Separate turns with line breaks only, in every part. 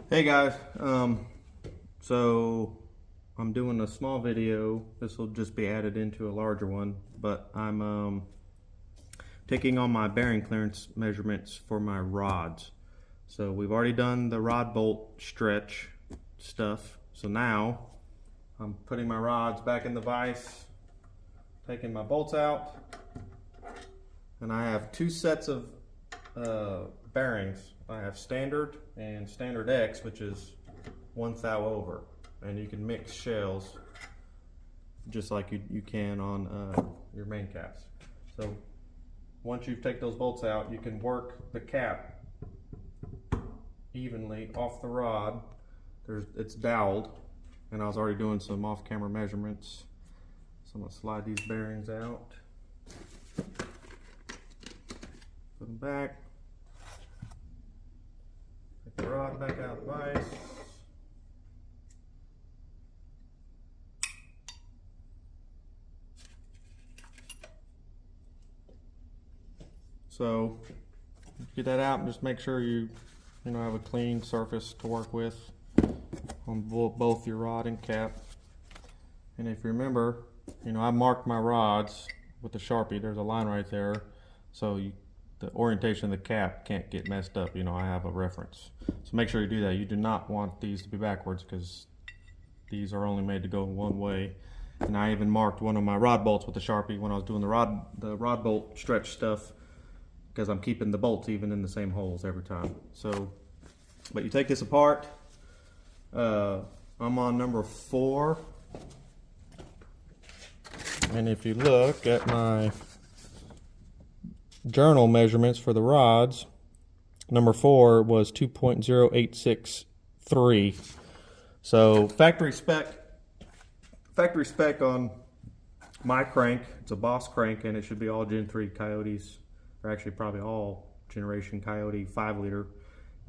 Hey guys, so I'm doing a small video. This will just be added into a larger one, but I'm taking on my bearing clearance measurements for my rods. So we've already done the rod bolt stretch stuff. So now I'm putting my rods back in the vise, taking my bolts out, and I have two sets of bearings. I have standard and standard X, which is 1 thou over, and you can mix shells just like you can on your main caps. So once you take those bolts out, you can work the cap evenly off the rod. It's doweled, and I was already doing some off-camera measurements. So I'm gonna slide these bearings out, put them back. Take the rod back out of the vise. So get that out and just make sure you have a clean surface to work with on both your rod and cap. And if you remember, I marked my rods with the Sharpie. There's a line right there, so the orientation of the cap can't get messed up. I have a reference. So make sure you do that. You do not want these to be backwards because these are only made to go one way. And I even marked one of my rod bolts with the Sharpie when I was doing the rod bolt stretch stuff, because I'm keeping the bolts even in the same holes every time. So, but you take this apart. I'm on number 4. And if you look at my journal measurements for the rods, number 4 was 2.0863. So factory spec on my crank, it's a Boss crank, and it should be all Gen 3 Coyotes, or actually probably all generation Coyote 5 liter,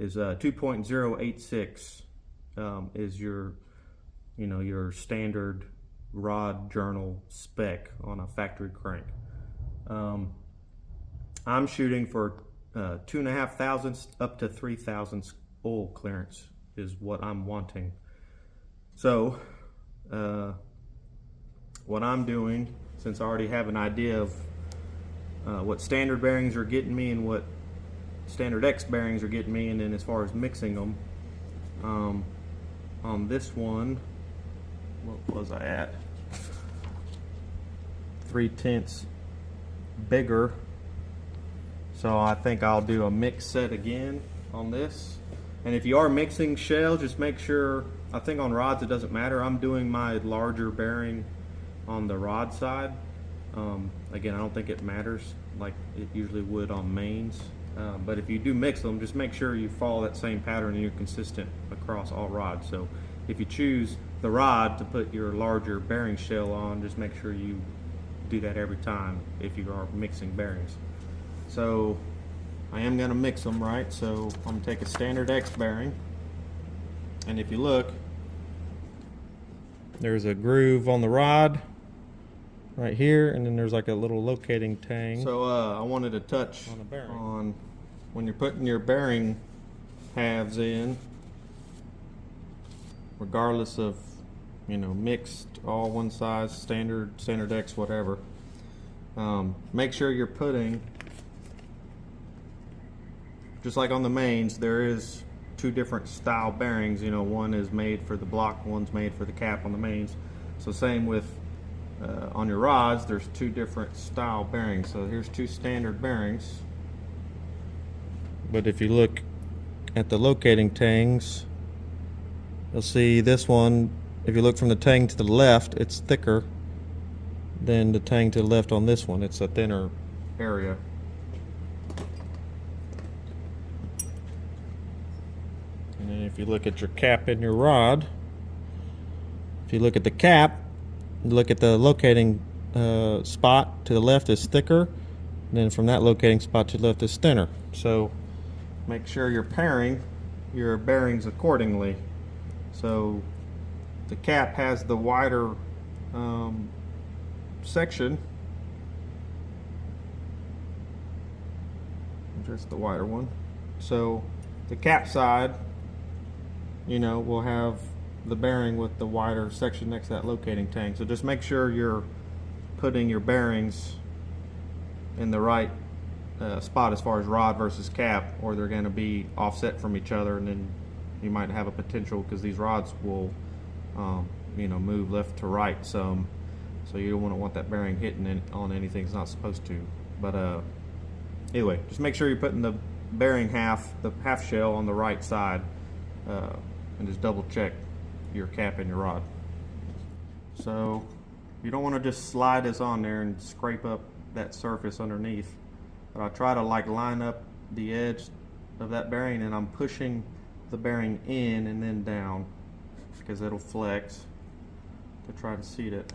is 2.086 is your standard rod journal spec on a factory crank. I'm shooting for 2.5 thousandths up to 3 thousandths oil clearance is what I'm wanting. So what I'm doing, since I already have an idea of what standard bearings are getting me and what standard X bearings are getting me, and then as far as mixing them, on this one, what was I at? 3/10 bigger. So I think I'll do a mix set again on this. And if you are mixing shell, just make sure, I think on rods it doesn't matter. I'm doing my larger bearing on the rod side. Again, I don't think it matters like it usually would on mains. But if you do mix them, just make sure you follow that same pattern and you're consistent across all rods. So if you choose the rod to put your larger bearing shell on, just make sure you do that every time if you are mixing bearings. So I am going to mix them, right? So I'm going to take a standard X bearing, and if you look, there's a groove on the rod right here, and then there's like a little locating tang. So I wanted to touch on the bearing, on when you're putting your bearing halves in, regardless of mixed, all one size, standard X, whatever. Make sure you're putting, just like on the mains, there is 2 different style bearings. One is made for the block, one's made for the cap on the mains. So same with on your rods, there's 2 different style bearings. So here's 2 standard bearings. But if you look at the locating tangs, you'll see this one, if you look from the tang to the left, it's thicker than the tang to the left on this one. It's a thinner area. And then if you look at your cap in your rod, if you look at the cap, look at the locating spot to the left is thicker, and then from that locating spot to the left is thinner. So make sure you're pairing your bearings accordingly. So the cap has the wider section, just the wider one. So the cap side we'll have the bearing with the wider section next to that locating tank. So just make sure you're putting your bearings in the right spot as far as rod versus cap, or they're going to be offset from each other, and then you might have a potential, because these rods will move left to right some, so you don't want that bearing hitting on anything it's not supposed to. But anyway, just make sure you're putting the bearing the half shell on the right side, and just double check your cap and your rod. So you don't want to just slide this on there and scrape up that surface underneath, but I try to line up the edge of that bearing, and I'm pushing the bearing in and then down, because it'll flex to try to seat it.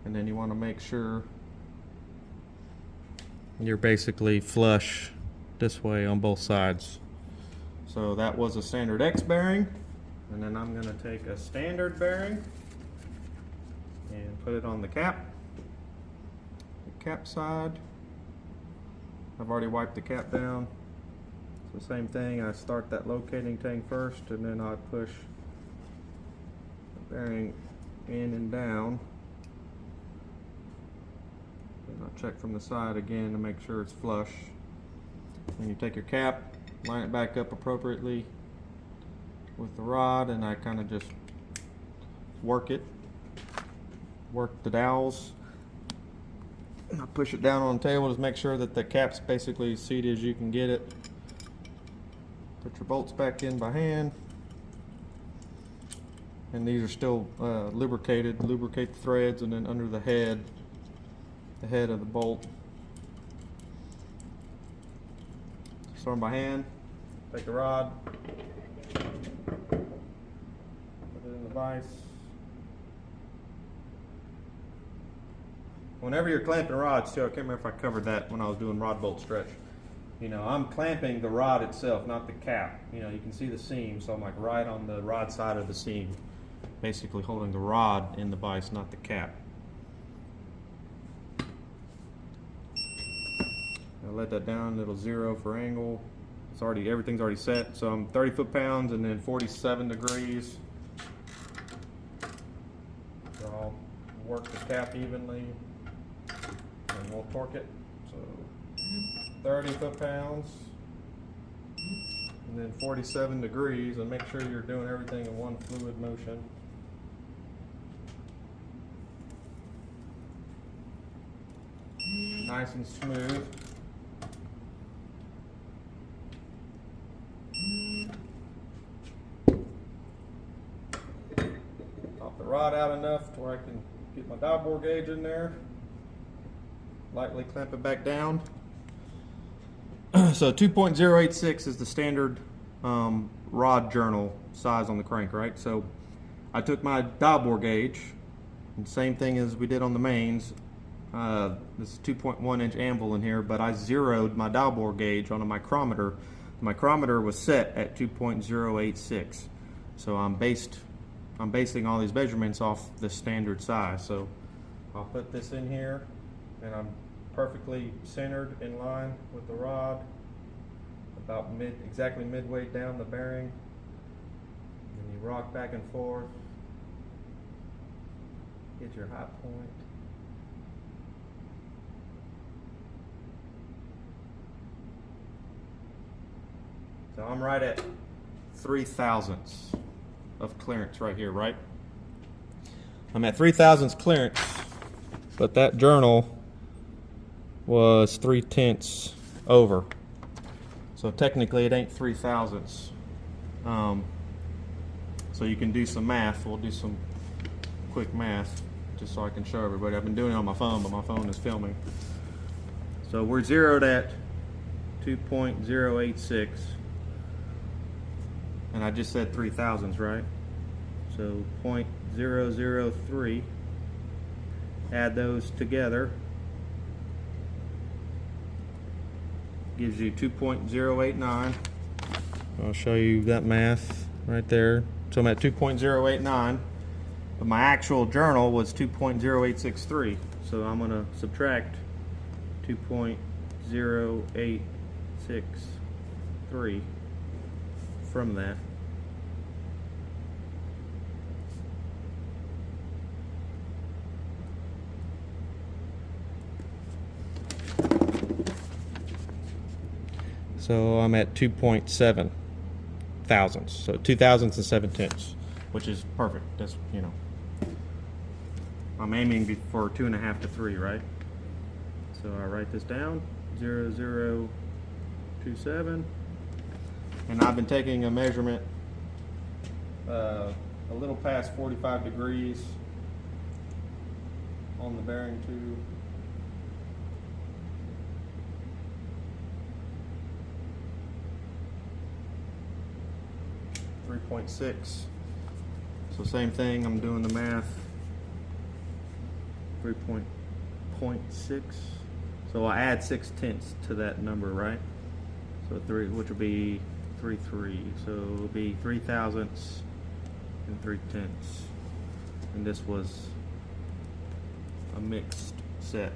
And then you want to make sure you're basically flush this way on both sides. So that was a standard X bearing, and then I'm going to take a standard bearing and put it on the cap side. I've already wiped the cap down. So same thing, I start that locating tank first, and then I push the bearing in and down, and I'll check from the side again to make sure it's flush. Then you take your cap, line it back up appropriately with the rod, and I kind of just work the dowels. I push it down on the table, just make sure that the cap's basically as seated as you can get it. Put your bolts back in by hand, and these are still lubricated. Lubricate the threads, and then under the head of the bolt. Start them by hand. Take the rod, put it in the vise. Whenever you're clamping rods too, I can't remember if I covered that when I was doing rod bolt stretch. I'm clamping the rod itself, not the cap. You can see the seam, so I'm right on the rod side of the seam, basically holding the rod in the vise, not the cap. I'll let that down, it'll 0 for angle. Everything's already set, so I'm 30 foot-pounds and then 47 degrees. So I'll work the cap evenly, and we'll torque it. So 30 foot-pounds and then 47 degrees, and make sure you're doing everything in one fluid motion. Nice and smooth. Pop the rod out enough to where I can get my dial bore gauge in there. Lightly clamp it back down. So 2.086 is the standard rod journal size on the crank, right? So I took my dial bore gauge, and same thing as we did on the mains. This is 2.1 inch anvil in here, but I zeroed my dial bore gauge on a micrometer. The micrometer was set at 2.086. So I'm basing all these measurements off the standard size. So I'll put this in here, and I'm perfectly centered in line with the rod, about exactly midway down the bearing. And you rock back and forth, get your high point. So I'm right at 3/1000ths of clearance right here, right? I'm at 3/1000ths clearance, but that journal was 3/10 over. So technically it ain't 3/1000ths. So you can do some math. We'll do some quick math just so I can show everybody. I've been doing it on my phone, but my phone is filming. So we're zeroed at 2.086. And I just said 3/1000ths, right? So 0.003. Add those together. Gives you 2.089. I'll show you that math right there. So I'm at 2.089, but my actual journal was 2.0863. So I'm going to subtract 2.083 from that. So I'm at 2.7 thousandths. So 2 thousandths and 7 tenths, which is perfect. That's, you know, I'm aiming for 2.5 to 3, right? So I write this down, 0.0027, and I've been taking a measurement a little past 45 degrees on the bearing tube. .6. So same thing, I'm doing the math. 3.6. So I add 6 tenths to that number, right? So 3, which will be 3.3. So it'll be 3 thousandths and 3 tenths. And this was a mixed set.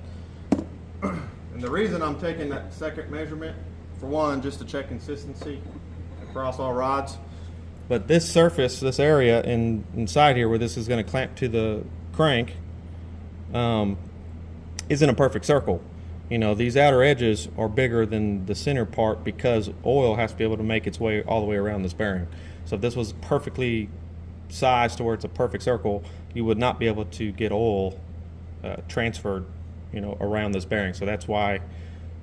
And the reason I'm taking that second measurement, for one, just to check consistency across all rods. But this surface, this area inside here where this is going to clamp to the crank, isn't a perfect circle. You know, these outer edges are bigger than the center part because oil has to be able to make its way all the way around this bearing. So if this was perfectly sized to where it's a perfect circle, you would not be able to get oil transferred, you know, around this bearing. So that's why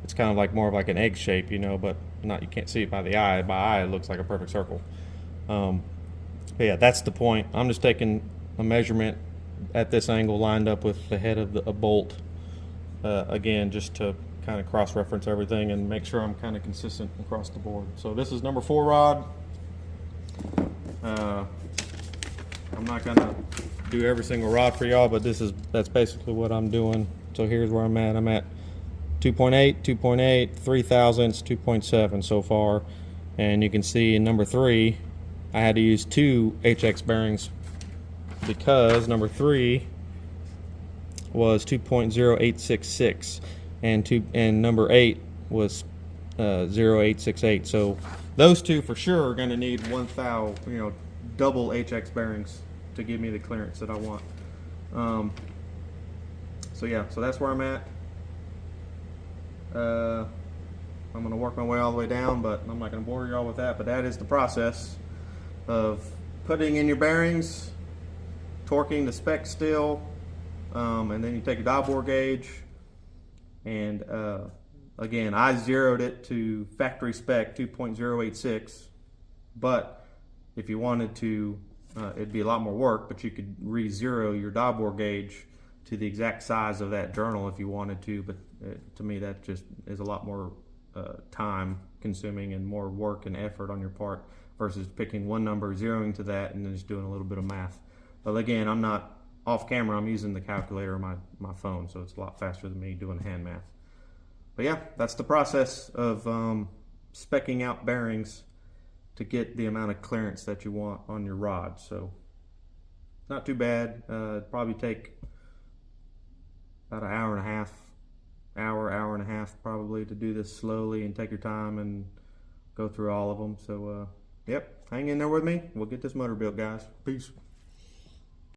it's kind of like more of like an egg shape, you know, but not, you can't see it by the eye. By eye, it looks like a perfect circle. But yeah, that's the point. I'm just taking a measurement at this angle lined up with the head of a bolt, again, just to kind of cross-reference everything and make sure I'm kind of consistent across the board. So this is number 4 rod. I'm not gonna do every single rod for y'all, but that's basically what I'm doing. So here's where I'm at. I'm at 2.8, 2.8, 3 thousandths, 2.7 so far. And you can see in number 3, I had to use 2 HX bearings because number 3 was 2.0866 and number 8 was 0.868. So those two for sure are going to need 1,000, you know, double HX bearings to give me the clearance that I want. So yeah, so that's where I'm at. I'm going to work my way all the way down, but I'm not going to bore y'all with that. But that is the process of putting in your bearings, torquing the spec steel, and then you take a dial bore gauge, and again, I zeroed it to factory spec 2.086, but if you wanted to, it'd be a lot more work, but you could re-zero your dial bore gauge to the exact size of that journal if you wanted to, but to me that just is a lot more time consuming and more work and effort on your part versus picking one number, zeroing to that, and then just doing a little bit of math. But again, I'm not off camera, I'm using the calculator on my phone, so it's a lot faster than me doing hand math. But yeah, that's the process of speccing out bearings to get the amount of clearance that you want on your rod. So not too bad. It'd probably take about an hour and a half, hour and a half probably to do this slowly and take your time and go through all of them. So yep, hang in there with me. We'll get this motor built, guys. Peace.